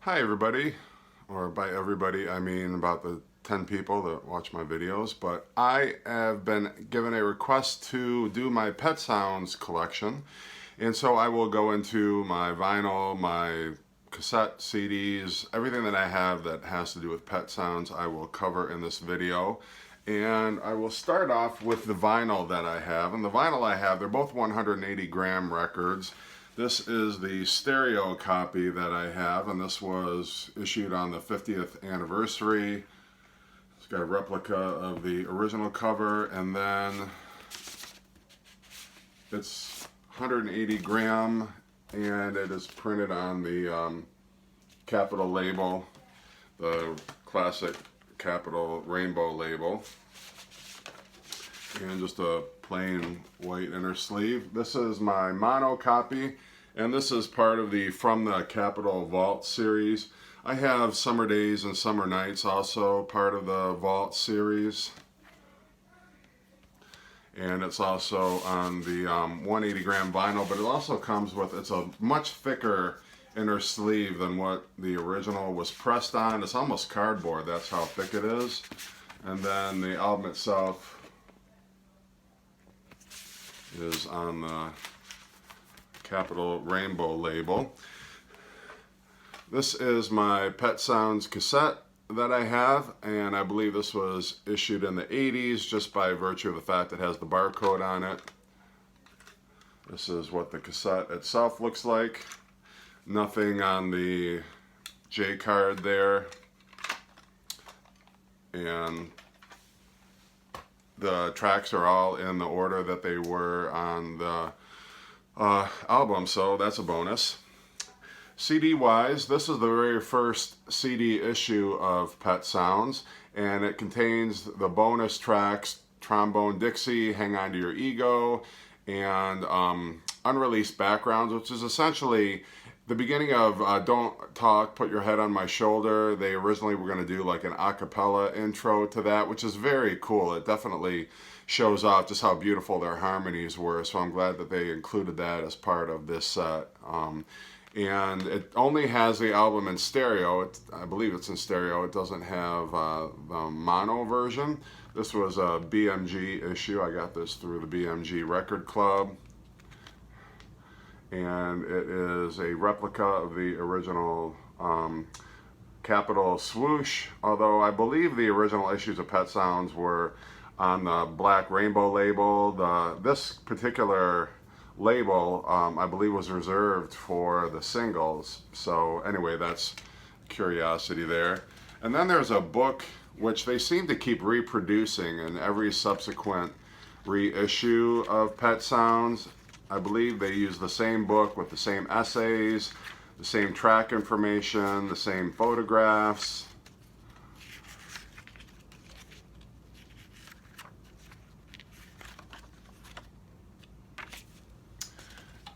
Hi everybody, or by everybody I mean about the 10 people that watch my videos, but I have been given a request to do my pet sounds collection, and so I will go into my vinyl, my cassette, CDs, everything that I have that has to do with pet sounds I will cover in this video. And I will start off with the vinyl that I have, and the vinyl I have, they're both 180 gram records. This is the stereo copy that I have, and this was issued on the 50th anniversary. It's got a replica of the original cover, and then it's 180 gram, and it is printed on the Capitol label, the classic Capitol rainbow label, and just a plain white inner sleeve. This is my mono copy, and this is part of the From the Capitol Vault series. I have Summer Days and Summer Nights, also part of the Vault series, and it's also on the 180 gram vinyl, but it also comes with, it's a much thicker inner sleeve than what the original was pressed on. It's almost cardboard, that's how thick it is. And then the album itself is on the Capitol Rainbow label. This is my Pet Sounds cassette that I have, and I believe this was issued in the 80s just by virtue of the fact it has the barcode on it. This is what the cassette itself looks like. Nothing on the J card there, and the tracks are all in the order that they were on the album, so that's a bonus. CD wise, this is the very first CD issue of Pet Sounds, and it contains the bonus tracks Trombone Dixie, Hang On To Your Ego, and unreleased backgrounds, which is essentially the beginning of Don't Talk, Put Your Head on My Shoulder. They originally were going to do like an a cappella intro to that, which is very cool. It definitely shows off just how beautiful their harmonies were, so I'm glad that they included that as part of this set. And it only has the album in stereo. I believe it's in stereo. It doesn't have the mono version. This was a BMG issue. I got this through the BMG Record Club, and it is a replica of the original Capitol swoosh, although I believe the original issues of Pet Sounds were on the Black Rainbow label. This particular label, I believe, was reserved for the singles. So anyway, that's curiosity there. And then there's a book which they seem to keep reproducing in every subsequent reissue of Pet Sounds. I believe they use the same book with the same essays, the same track information, the same photographs.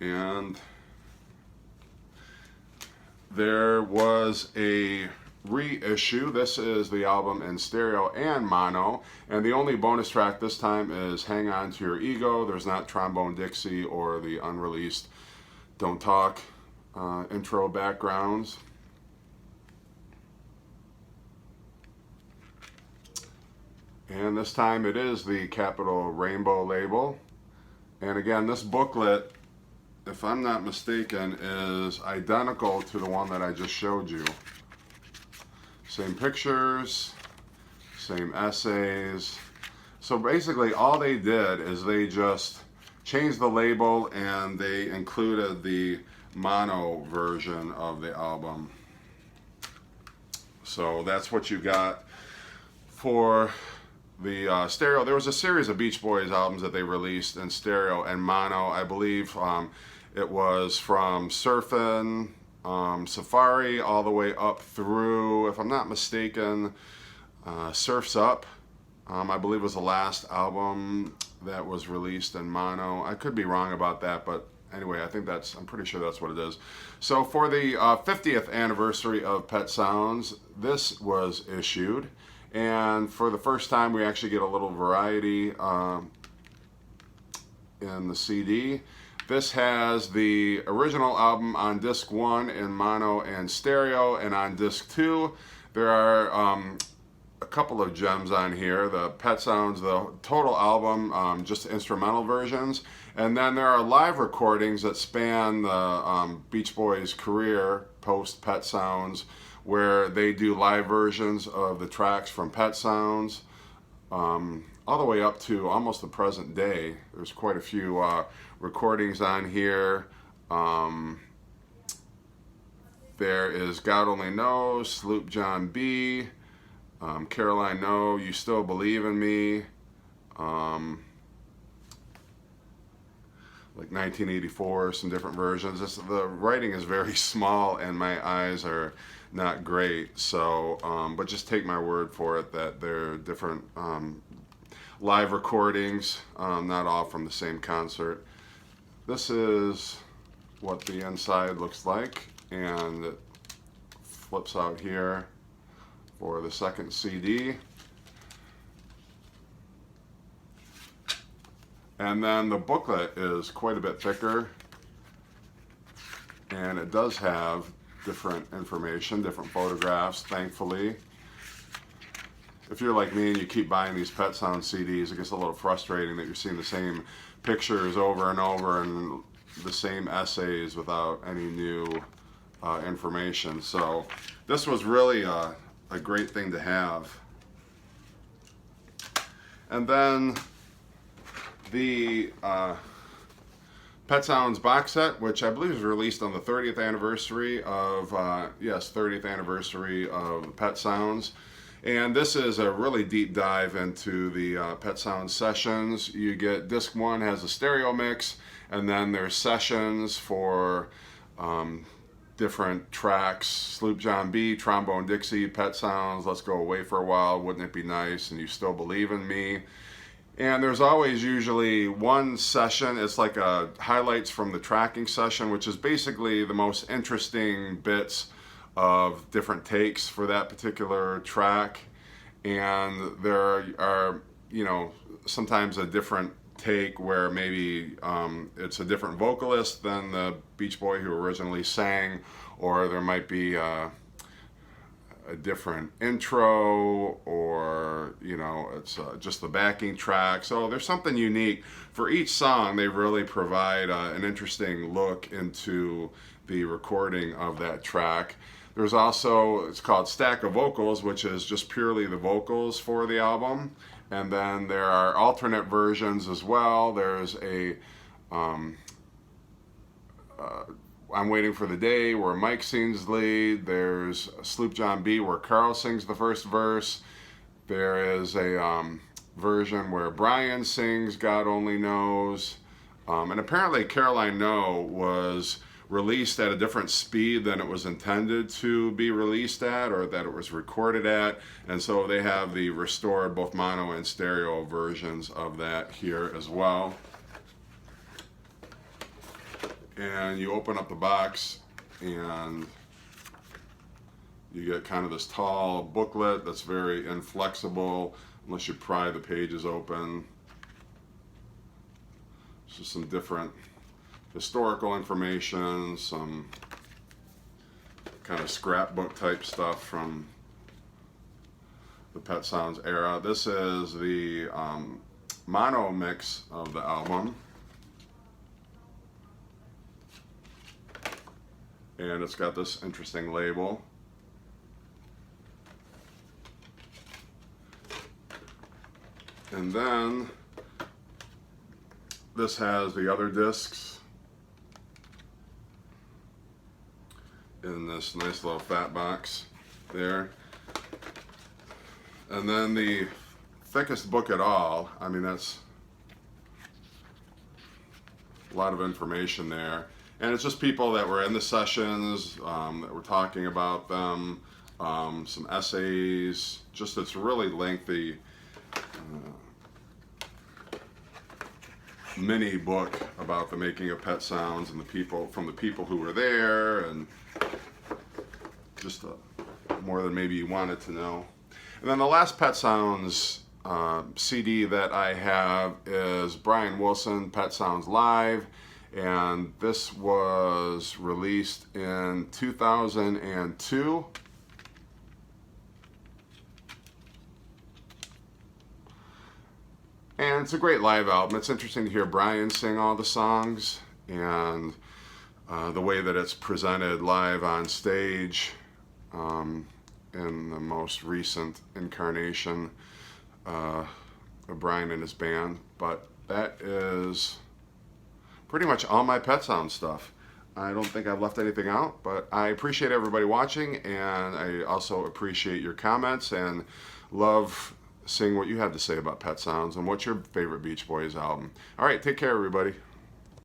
And there was a reissue. This is the album in stereo and mono, and the only bonus track this time is Hang On To Your Ego. There's not Trombone Dixie or the unreleased Don't Talk intro backgrounds. And this time it is the Capitol Rainbow label. And again, this booklet, if I'm not mistaken, is identical to the one that I just showed you. Same pictures, same essays. So basically all they did is they just changed the label and they included the mono version of the album. So that's what you got for the stereo. There was a series of Beach Boys albums that they released in stereo and mono. I believe it was from Surfin', Safari, all the way up through, if I'm not mistaken, Surf's Up, I believe was the last album that was released in mono. I could be wrong about that, but anyway, I'm pretty sure that's what it is. So for the 50th anniversary of Pet Sounds, this was issued, and for the first time we actually get a little variety in the CD. This has the original album on disc 1 in mono and stereo, and on disc 2 there are a couple of gems on here. The Pet Sounds, the total album, just instrumental versions, and then there are live recordings that span the Beach Boys' career post Pet Sounds, where they do live versions of the tracks from Pet Sounds, all the way up to almost the present day. There's quite a few recordings on here. There is God Only Knows, Sloop John B, Caroline No, You Still Believe in Me, like 1984, some different versions. The writing is very small and my eyes are not great, so but just take my word for it that they're different live recordings, not all from the same concert. This is what the inside looks like, and it flips out here for the second CD. And then the booklet is quite a bit thicker, and it does have different information, different photographs, thankfully. If you're like me and you keep buying these Pet Sound CDs, it gets a little frustrating that you're seeing the same pictures over and over and the same essays without any new information. So this was really a great thing to have. And then the Pet Sounds box set, which I believe was released on the 30th anniversary of, 30th anniversary of Pet Sounds. And this is a really deep dive into the Pet Sounds sessions. You get disc 1 has a stereo mix, and then there's sessions for different tracks. Sloop John B, Trombone Dixie, Pet Sounds, Let's Go Away for a While, Wouldn't It Be Nice, and You Still Believe in Me. And there's always usually one session. It's like a highlights from the tracking session, which is basically the most interesting bits of different takes for that particular track. And there are, sometimes a different take where maybe it's a different vocalist than the Beach Boy who originally sang, or there might be a different intro, or it's just the backing track. So there's something unique for each song. They really provide an interesting look into the recording of that track. There's also, it's called Stack of Vocals, which is just purely the vocals for the album. And then there are alternate versions as well. There's a I'm Waiting for the Day where Mike sings lead. There's Sloop John B where Carl sings the first verse. There is a version where Brian sings God Only Knows. And apparently Caroline No was released at a different speed than it was intended to be released at, or that it was recorded at, and so they have the restored both mono and stereo versions of that here as well. And you open up the box and you get kind of this tall booklet that's very inflexible unless you pry the pages open. It's just some different historical information, some kind of scrapbook type stuff from the Pet Sounds era. This is the mono mix of the album, and it's got this interesting label. And then this has the other discs in this nice little fat box there. And then the thickest book at all, I mean, that's a lot of information there. And it's just people that were in the sessions, that were talking about them, some essays, just it's really lengthy mini book about the making of Pet Sounds and the people, from the people who were there, and just more than maybe you wanted to know. And then the last Pet Sounds CD that I have is Brian Wilson, Pet Sounds Live, and this was released in 2002. And it's a great live album. It's interesting to hear Brian sing all the songs, and the way that it's presented live on stage in the most recent incarnation of Brian and his band. But that is pretty much all my Pet Sound stuff. I don't think I've left anything out, but I appreciate everybody watching, and I also appreciate your comments and love seeing what you have to say about Pet Sounds and what's your favorite Beach Boys album. All right, take care, everybody.